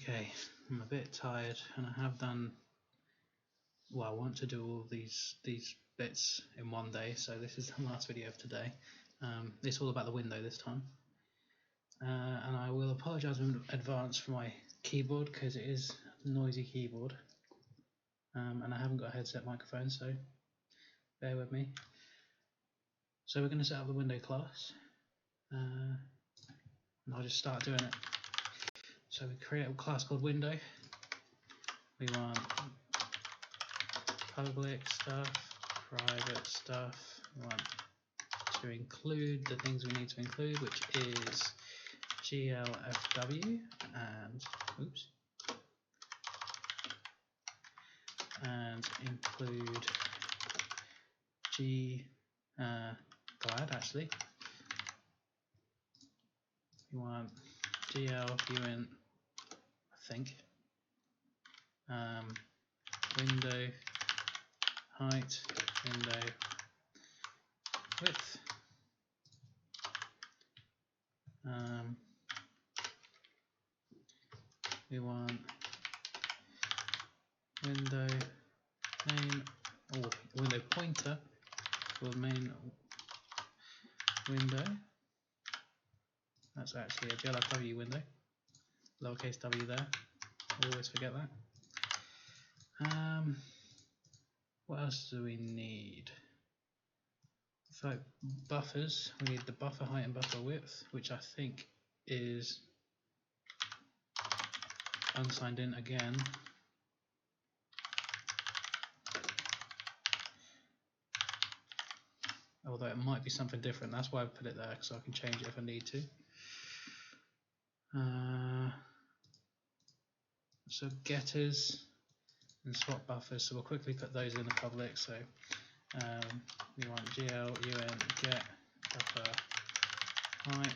Okay, I'm a bit tired, and I have done. Well, I want to do all these bits in one day, so this is the last video of today. It's all about the window this time, and I will apologise in advance for my keyboard because it is a noisy keyboard, and I haven't got a headset microphone, so bear with me. So we're going to set up the window class, and I'll just start doing it. So we create a class called window. We want public stuff, private stuff. We want to include the things we need to include, which is glfw and include glad actually. We want gl uint, I think, window height, window width, we want window main or window pointer for main window. That's actually a glfw window, lowercase w there, always forget that. What else do we need? So buffers, we need the buffer height and buffer width, which I think is unsigned in again. Although it might be something different, that's why I put it there, so I can change it if I need to. So getters and swap buffers, so we'll quickly put those in the public. So we want gl uint get buffer height,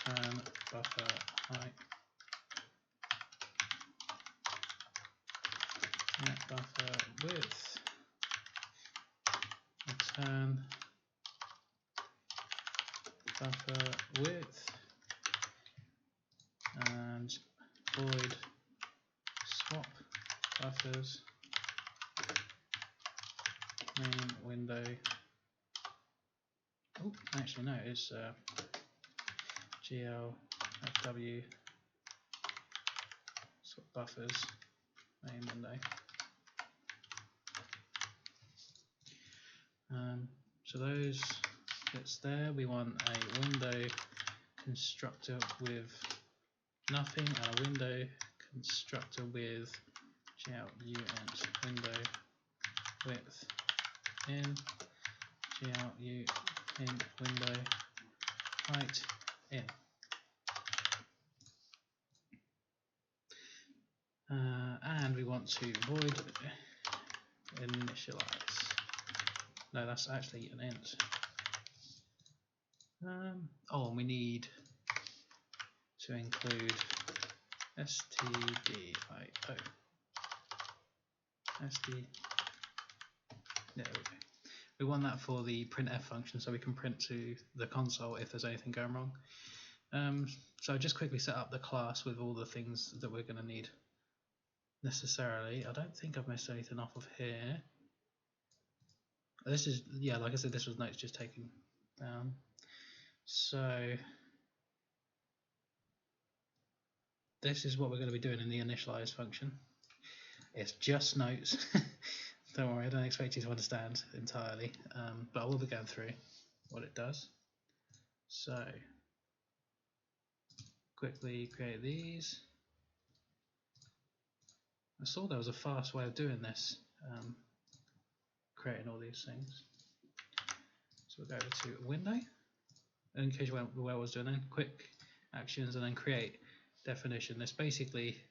turn buffer height, get buffer width, return buffer width, and void swap buffers main window. Oh, actually no, it's glfw swap buffers main window. So those bits there, we want a window constructor with nothing and a window constructor with gluint window width in, gluint window height in. And we want to void initialize. No, that's actually an int. Oh, and we need to include stdio. There we go. We want that for the printf function, so we can print to the console if there's anything going wrong. So I'll just quickly set up the class with all the things that we're going to need necessarily. I don't think I've missed anything off of here. This is, yeah, like I said, this was notes just taken down. So this is what we're going to be doing in the initialize function. It's just notes. Don't worry, I don't expect you to understand entirely, but I will be going through what it does. So quickly create these. I saw there was a fast way of doing this, creating all these things. So we'll go over to window, and in case you went where I was doing then, quick actions, and then create definition. This basically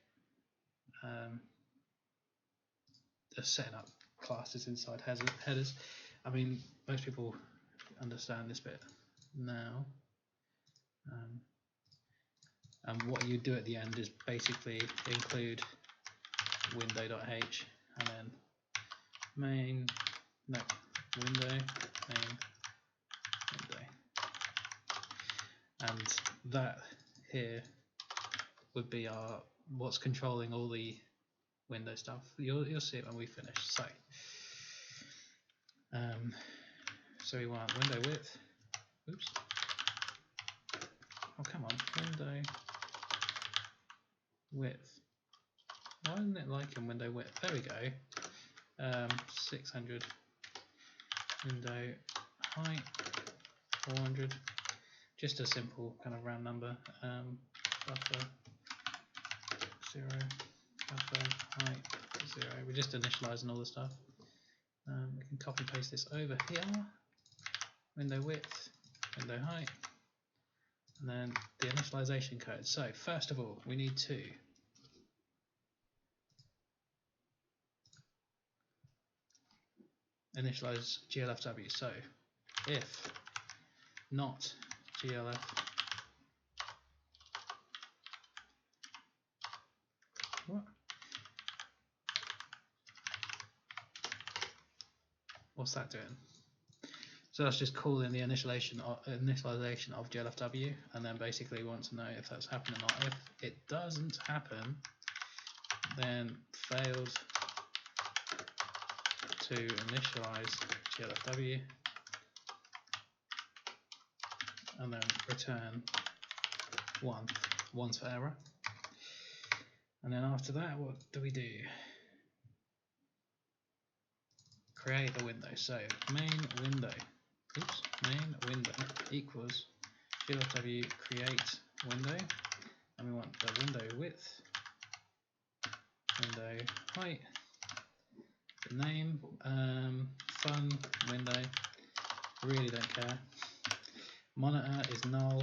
setting up classes inside headers. I mean, most people understand this bit now. And what you do at the end is basically include window.h and then main window main window, and that here would be our what's controlling all the window stuff. You'll see it when we finish. So so we want window width. Oops. Oh, come on, window width. Why isn't it liking window width? There we go. 600. Window height 400. Just a simple kind of round number. Buffer 0. Buffer height 0. We're just initializing all the stuff. We can copy and paste this over here. Window width, window height, and then the initialization code. So first of all, we need to initialize glfw. So if not glf what's that doing? So that's just calling the initialization of glfw, and then basically we want to know if that's happening or not. If it doesn't happen, then failed to initialize glfw, and then return 1. 1's for error. And then after that, what do we do? Create a window. So main window equals glfw create window, and we want the window width, window height, the name, fun window, really don't care. Monitor is null.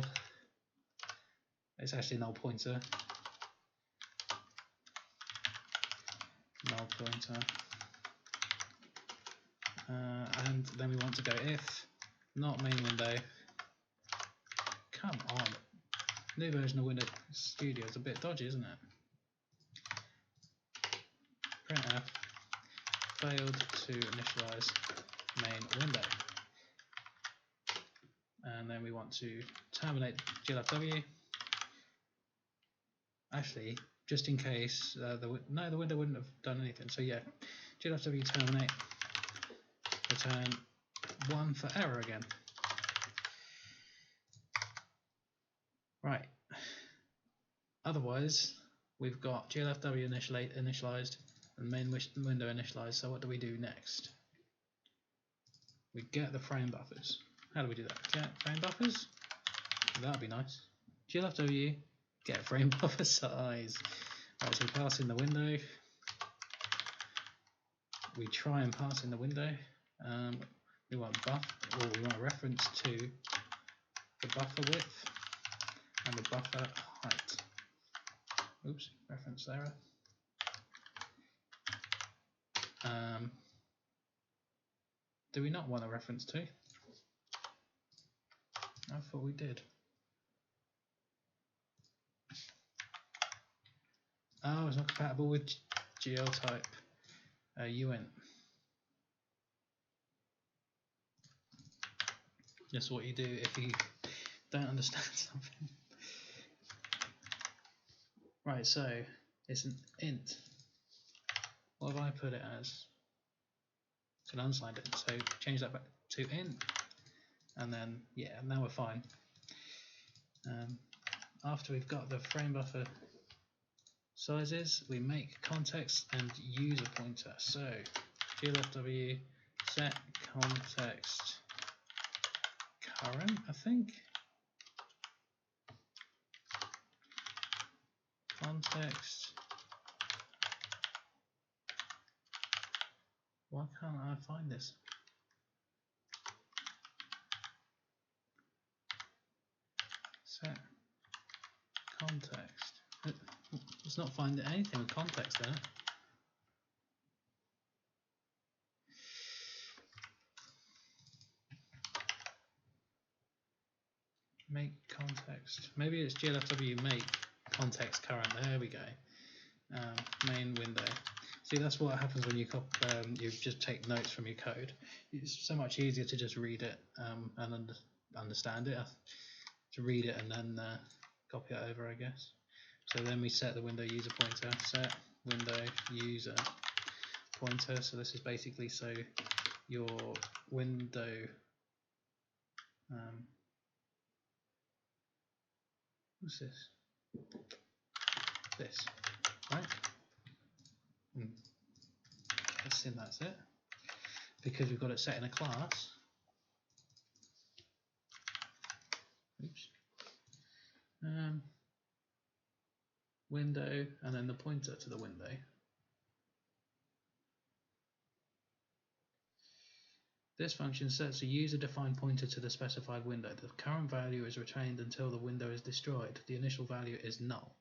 It's actually null pointer. Null pointer. And then we want to go if not main window. Come on. New version of Windows Studio is a bit dodgy, isn't it? Printf failed to initialize main window. And then we want to terminate glfw. Actually, just in case, the window wouldn't have done anything. So yeah, glfw terminate, return 1 for error again. Right. Otherwise, we've got glfw initialized and main window initialized. So what do we do next? We get the frame buffers. How do we do that? Get frame buffers? That'd be nice. glfw get frame buffer size. Right, so we pass in the window. We try and pass in the window. We want we want a reference to the buffer width and the buffer height. Oops, reference error. Do we not want a reference to? I thought we did. Oh, it's not compatible with GL type uint. That's what you do if you don't understand something. Right, so it's an int. What have I put it as? It's an unsigned int, so change that back to int, and then yeah, now we're fine. After we've got the frame buffer sizes, we make context and user pointer. So glfw set context current, I think. Context. Why can't I find this? Set context. It's not finding anything with context there. Make context. Maybe it's glfw make context current. There we go. Main window. See, that's what happens when you you just take notes from your code. It's so much easier to just read it and understand it. To read it and then copy it over, I guess. So then we set the window user pointer, set window user pointer. So this is basically so your window what's this? This, right? Assume that's it. Because we've got it set in a class. Oops. Window and then the pointer to the window. This function sets a user-defined pointer to the specified window. The current value is retained until the window is destroyed. The initial value is null.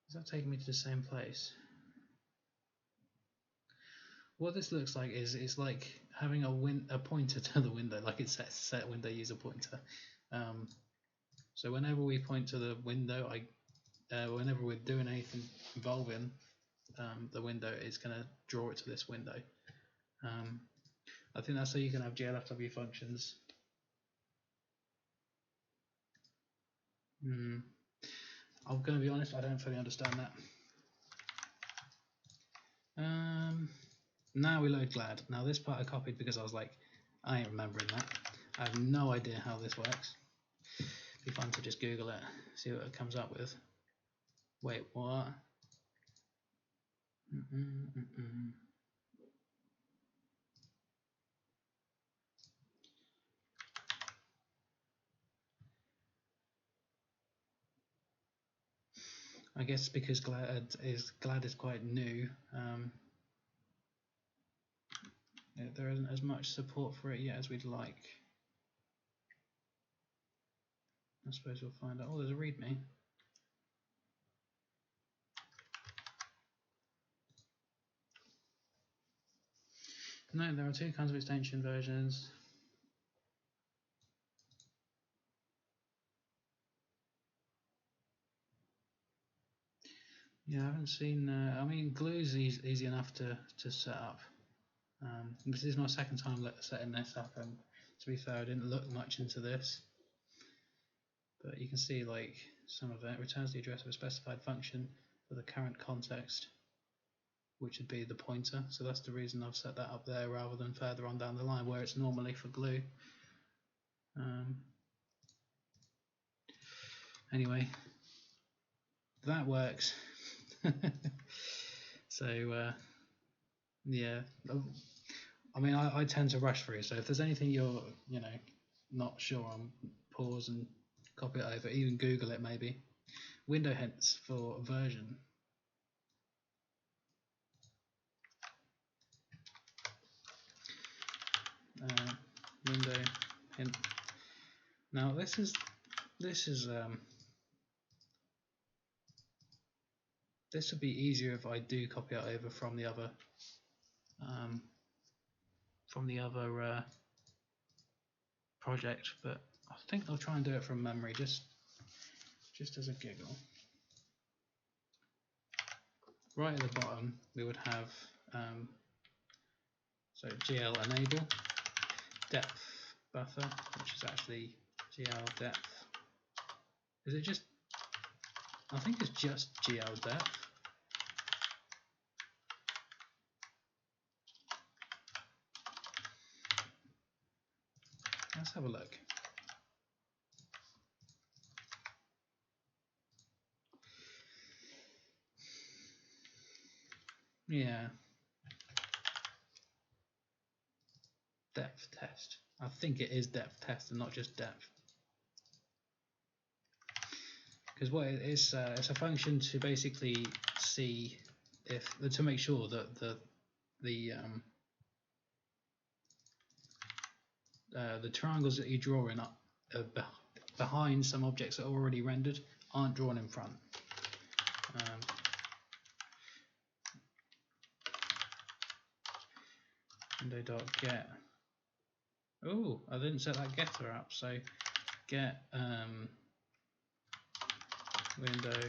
Is that taking me to the same place? What this looks like is it's like having a pointer to the window, like it sets set window user pointer. So whenever we point to the window, whenever we're doing anything involving the window, it's going to draw it to this window. I think that's how you can have GLFW functions. I'm going to be honest, I don't fully understand that. Now we load GLAD. Now this part I copied because I was like, I ain't remembering that. I have no idea how this works. It'd be fun to just Google it, see what it comes up with. Wait, what? I guess because GLAD is quite new. There isn't as much support for it yet as we'd like. I suppose we'll find out. Oh, there's a README. No, there are two kinds of extension versions. Yeah, I haven't seen. I mean, Glue's easy enough to set up. This is my second time setting this up, and to be fair, I didn't look much into this. But you can see like some of it returns the address of a specified function for the current context, which would be the pointer. So that's the reason I've set that up there rather than further on down the line where it's normally for Glue. Anyway, that works. So yeah, I mean I tend to rush through. So if there's anything you're not sure on, pause and copy it over. Even Google it maybe. Window hints for version. Window hint. Now this is this would be easier if I do copy it over from the other project, but I think I'll try and do it from memory just as a giggle. Right at the bottom we would have so GL enable depth buffer, which is actually GL depth. Is it just? I think it's just GL depth. Let's have a look. Yeah. Depth test. I think it is depth test and not just depth. Because what it is, it's a function to basically see to make sure that the triangles that you're drawing up behind some objects that are already rendered aren't drawn in front. Window.get. Oh, I didn't set that getter up. So get window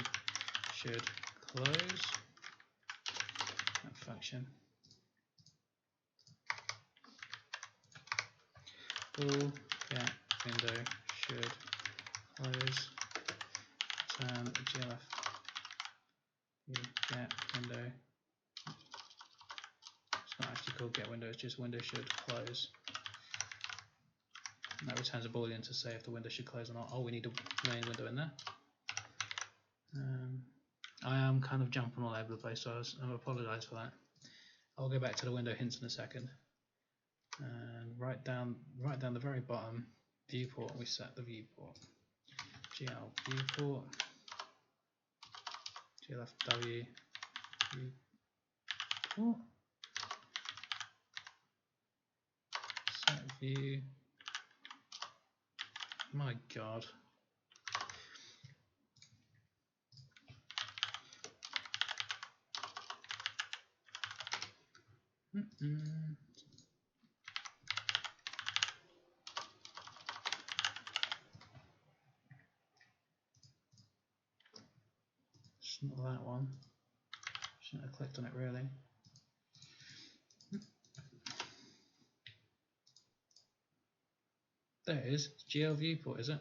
should close that function. All get window should close. Turn glf get window. It's not actually called get window, it's just window should close. And that returns a boolean to say if the window should close or not. Oh, we need a main window in there. I am kind of jumping all over the place, so I apologise for that. I'll go back to the window hints in a second. And right down the very bottom, viewport, we set the viewport. GL viewport, glfw viewport, set view. My God. It's not that one. Shouldn't have clicked on it really. There it is. It's GL viewport, is it?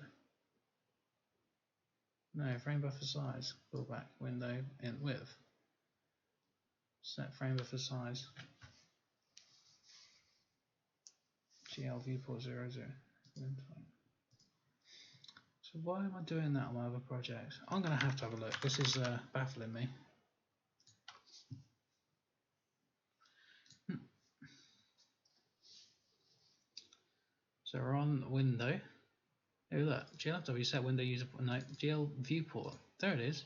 No, frame buffer size. Pullback window in width. Set frame buffer size. GL viewport 00. So why am I doing that on my other project? I'm going to have a look. This is baffling me. So we're on window. Oh look, GLFW set window user no GL viewport. There it is.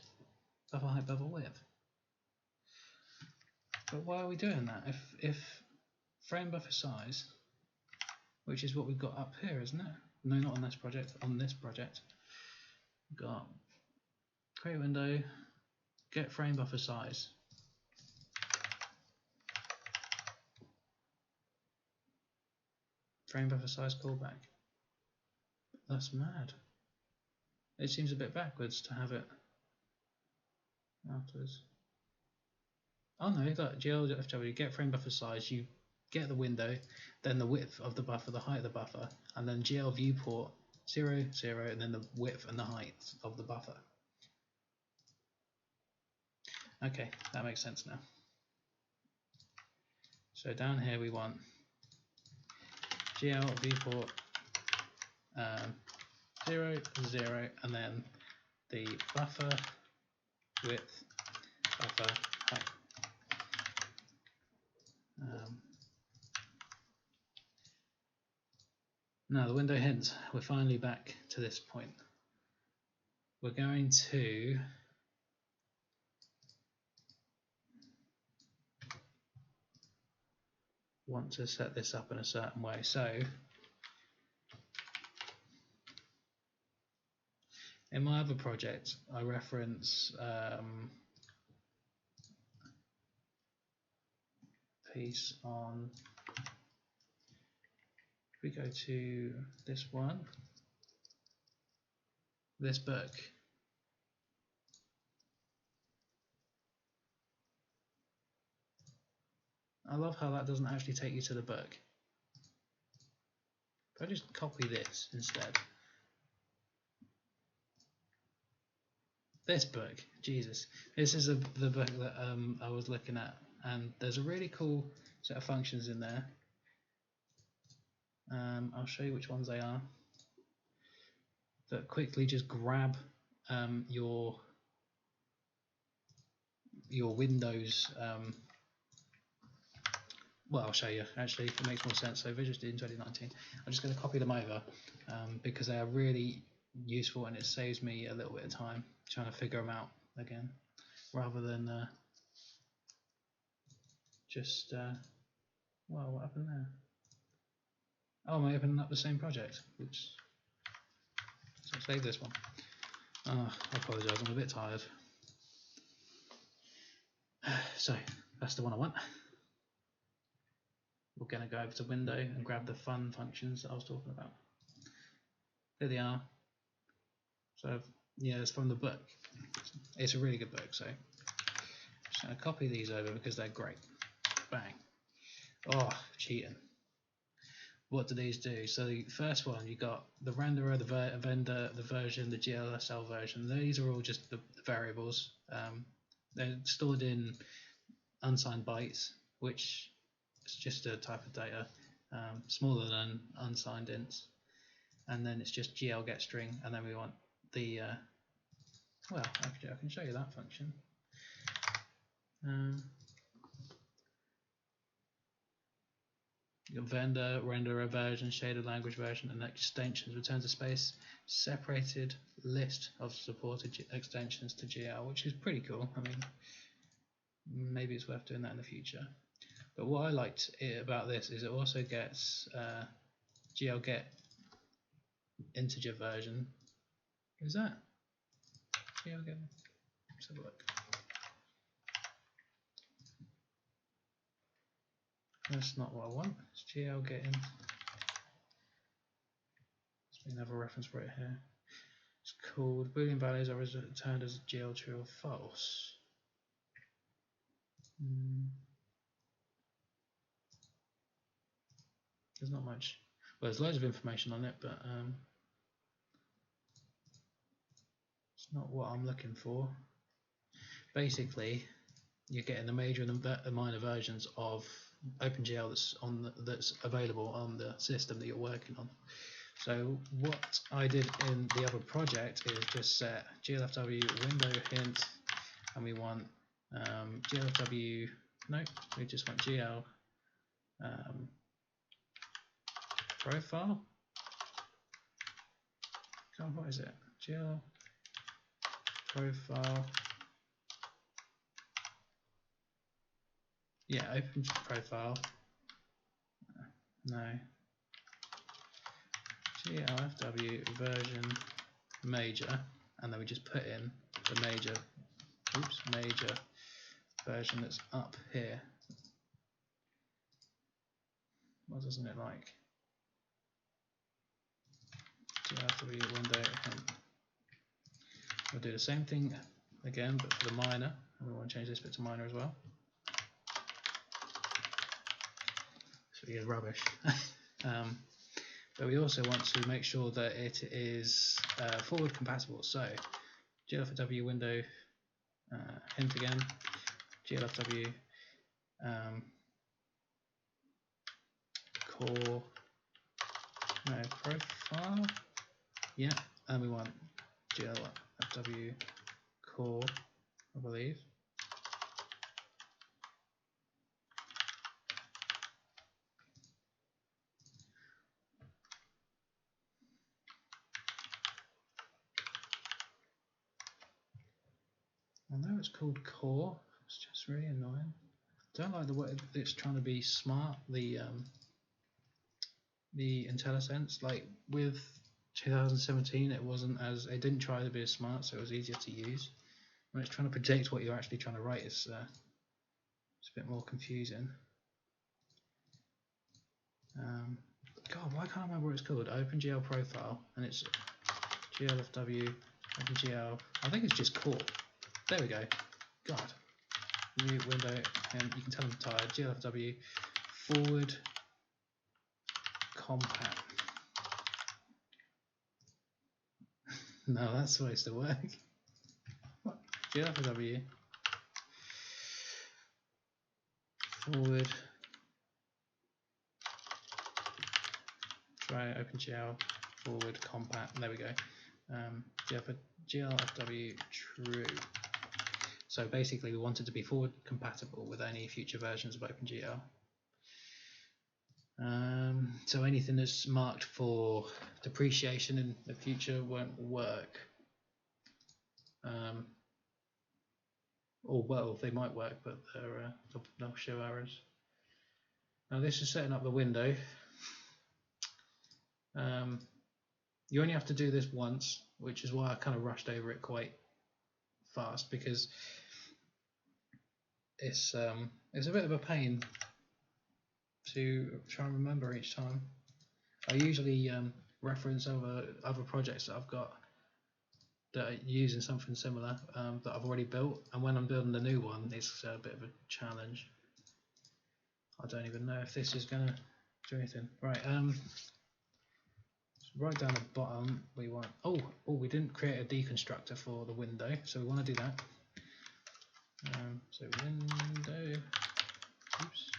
Buffer height, buffer width. But why are we doing that? If frame buffer size, which is what we've got up here, isn't it? No, not on this project. On this project, we've got create window, get frame buffer size. Frame buffer size callback. That's mad. It seems a bit backwards to have it afterwards. Oh no, you've got GLFW, get frame buffer size, you get the window, then the width of the buffer, the height of the buffer, and then GL viewport 0, 0, and then the width and the height of the buffer. Okay, that makes sense now. So down here we want GL viewport 0, 0, and then the buffer width, buffer height. Now the window hints, we're finally back to this point. We're going to want to set this up in a certain way. So in my other project, I reference piece on, if we go to this one, this book, I love how that doesn't actually take you to the book. If I just copy this instead. This book, Jesus, this is the book that I was looking at, and there's a really cool set of functions in there. I'll show you which ones they are. That quickly just grab your Windows. Well, I'll show you. Actually, it makes more sense. So Visual Studio in 2019. I'm just going to copy them over because they are really useful, and it saves me a little bit of time trying to figure them out again, rather than just well, what happened there? Oh, am I opening up the same project? Oops. So save this one. I apologise, I'm a bit tired. So that's the one I want. We're going to go over to Window and grab the fun functions that I was talking about. There they are. So yeah, it's from the book. It's a really good book, so I'm just going to copy these over because they're great. Bang. Oh, cheating. What do these do? So the first one, you got the renderer, the vendor, the version, the GLSL version. These are all just the variables. They're stored in unsigned bytes, which is just a type of data, smaller than unsigned ints. And then it's just GL get string, and then we want the well, actually I can show you that function. Vendor, renderer version, shaded language version, and extensions returns a space separated list of supported extensions to GL, which is pretty cool. I mean, maybe it's worth doing that in the future. But what I liked about this is it also gets GL get integer version. Is that GL get? Let's have a look. That's not what I want. It's GL get in. We have a reference for it here. It's called Boolean values are returned as GL true or false. There's not much. Well, there's loads of information on it, but it's not what I'm looking for. Basically, you're getting the major and the minor versions of OpenGL that's available on the system that you're working on. So what I did in the other project is just set glfw window hint, and we want glfw. No, we just want gl profile. God, what is it? GL profile. Yeah, open profile. No. GLFW version major, and then we just put in the major version that's up here. What doesn't it like? GLFW window hint. We'll do the same thing again, but for the minor, and we want to change this bit to minor as well. So we get rubbish. But we also want to make sure that it is forward compatible. So glfw window hint again, glfw core profile, yeah, and we want glfw core, I believe. I know it's called core, it's just really annoying. Don't like the way it's trying to be smart, the IntelliSense. Like with 2017, it didn't try to be as smart, so it was easier to use. When it's trying to predict what you're actually trying to write, it's a bit more confusing. God, why can't I remember what it's called? OpenGL profile, and it's glfw OpenGL. I think it's just core. There we go. God. New window, and you can tell I'm tired. glfw forward compat. No, that's supposed to work. What? glfw forward. Try OpenGL forward compat. There we go. glfw true. So basically, we wanted to be forward compatible with any future versions of OpenGL. So anything that's marked for depreciation in the future won't work. Or well, they might work, but they'll show errors. Now this is setting up the window. You only have to do this once, which is why I kind of rushed over it quite fast, because it's a bit of a pain to try and remember each time. I usually reference other projects that I've got that are using something similar that I've already built, and when I'm building the new one, it's a bit of a challenge. I don't even know if this is going to do anything. Right, right down the bottom we want, we didn't create a deconstructor for the window, so we want to do that. So window, oops,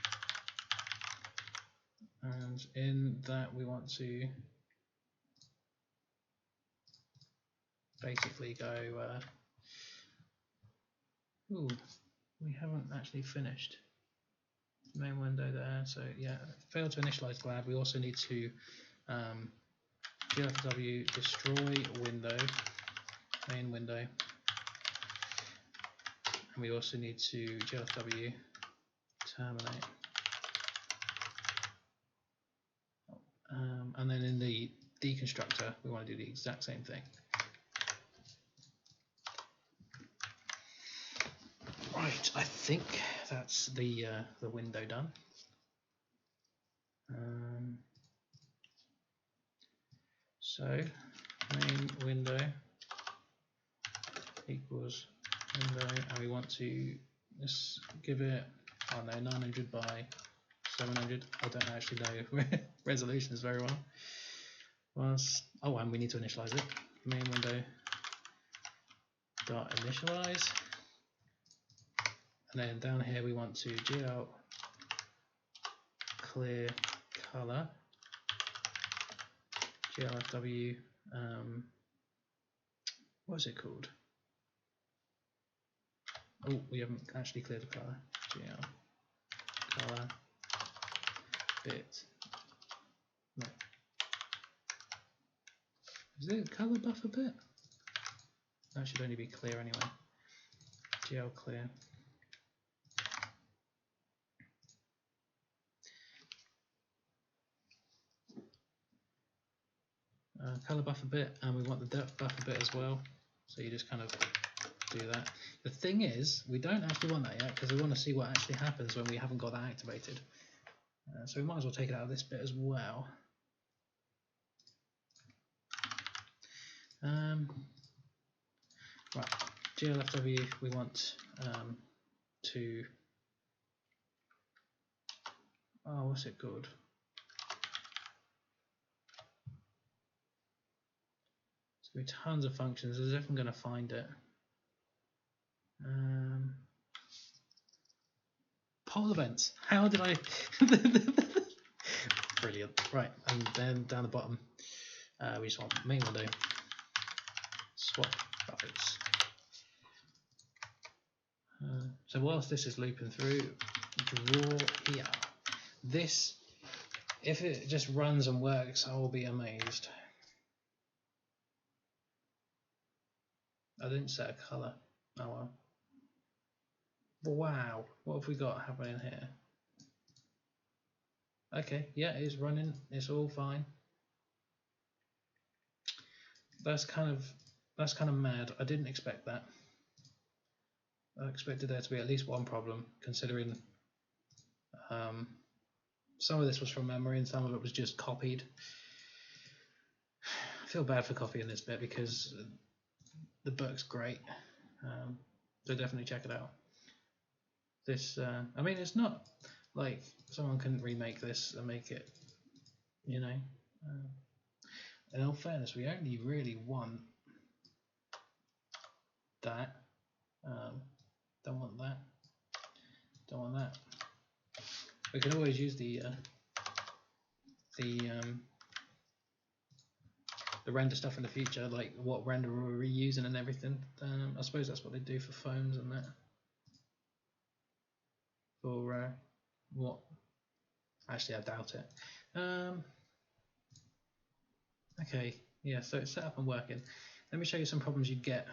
and in that we want to basically go, we haven't actually finished main window there, so yeah, failed to initialize glad. We also need to glfw destroy window, main window, and we also need to glfw terminate. And then in the deconstructor we want to do the exact same thing. Right, I think that's the window done. So main window equals window, and we want to just give it, 900 by 700. I don't actually know resolutions very well. And we need to initialize it. Main window dot initialize, and then down here we want to gl clear color, glfw, what's it called? Oh, we haven't actually cleared the color. GL color bit. No. Is it color buffer bit? That should only be clear anyway. GL clear. Color buffer bit, and we want the depth buffer bit as well. So you just kind of do that. The thing is, we don't actually want that yet because we want to see what actually happens when we haven't got that activated. So we might as well take it out of this bit as well. Right, glfw, we want to, what's it called? So we tons of functions, as if I'm going to find it. Poll events. How did I? Brilliant. Right, and then down the bottom, we just want main window swap buffers. So whilst this is looping through, draw here. This, if it just runs and works, I will be amazed. I didn't set a color. Oh well. Wow, what have we got happening here? Okay, yeah, it's running. It's all fine. That's kind of mad. I didn't expect that. I expected there to be at least one problem, considering some of this was from memory and some of it was just copied. I feel bad for copying this bit because the book's great, so definitely check it out. This, I mean, it's not like someone couldn't remake this and make it, you know. In all fairness, we only really want that. Don't want that. Don't want that. We can always use the render stuff in the future, like what render we're reusing and everything. I suppose that's what they do for phones and that. For what? Actually, I doubt it. Okay, yeah, so it's set up and working. Let me show you some problems you get.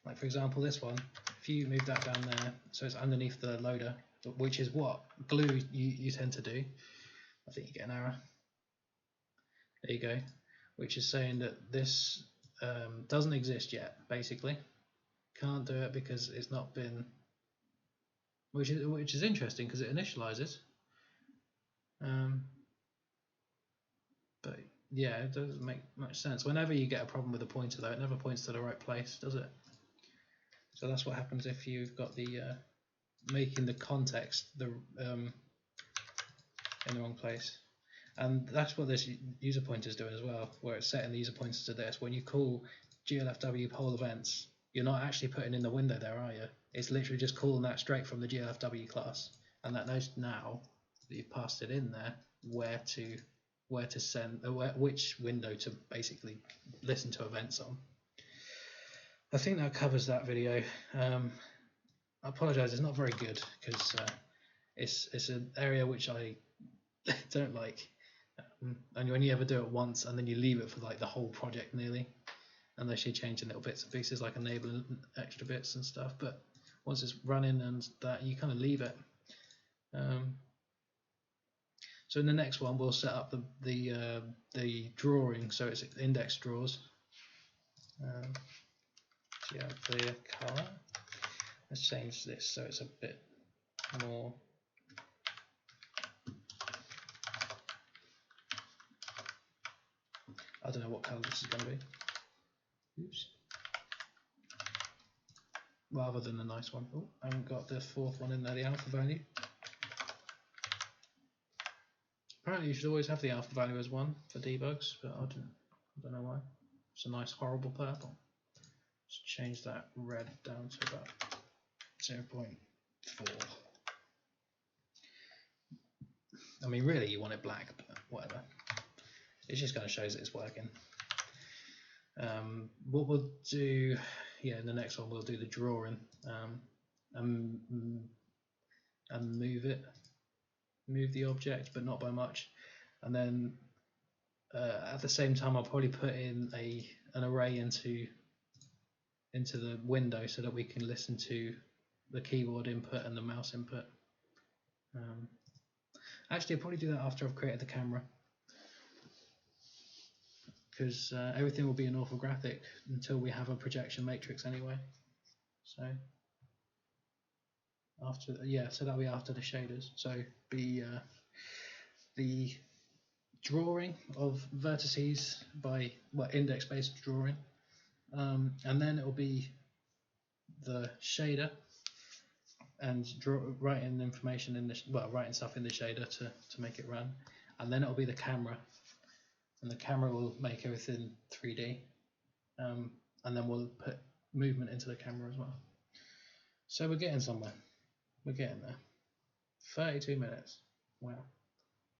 Like for example, this one. If you move that down there, so it's underneath the loader, which is what glue you tend to do. I think you get an error. There you go, which is saying that this doesn't exist yet. Basically, can't do it because it's not been. Which is interesting because it initializes. But yeah, it doesn't make much sense. Whenever you get a problem with a pointer, though, it never points to the right place, does it? So that's what happens if you've got the making the context in the wrong place. And that's what this user pointer is doing as well, where it's setting the user pointers to this. When you call glfw poll events, you're not actually putting in the window there, are you? It's literally just calling that straight from the glfw class, and that knows now that you've passed it in there where to send, which window to basically listen to events on. I think that covers that video. I apologise, it's not very good because it's an area which I don't like. And you only ever do it once, and then you leave it for like the whole project nearly, unless you change in little bits and pieces like enabling extra bits and stuff. But once it's running and that, you kind of leave it. So in the next one, we'll set up the drawing, so it's index draws. Yeah, clear color. Let's change this so it's a bit more. I don't know what color this is going to be. Oops. Rather than a nice one. Oh, I haven't got the fourth one in there, the alpha value. Apparently you should always have the alpha value as 1 for debugs, but I don't know why. It's a nice horrible purple. Let's change that red down to about 0.4. I mean, really you want it black, but whatever. It's just kind of shows that it's working. What we'll do, in the next one we'll do the drawing and move the object, but not by much. And then at the same time, I'll probably put in an array into the window so that we can listen to the keyboard input and the mouse input. Actually, I'll probably do that after I've created the camera, because everything will be in orthographic until we have a projection matrix anyway. So after, so that'll be after the shaders. So the drawing of vertices by index-based drawing, and then it will be the shader and writing information in writing stuff in the shader to make it run, and then it will be the camera, and the camera will make everything 3D, and then we'll put movement into the camera as well. So we're getting somewhere. We're getting there. 32 minutes. Wow.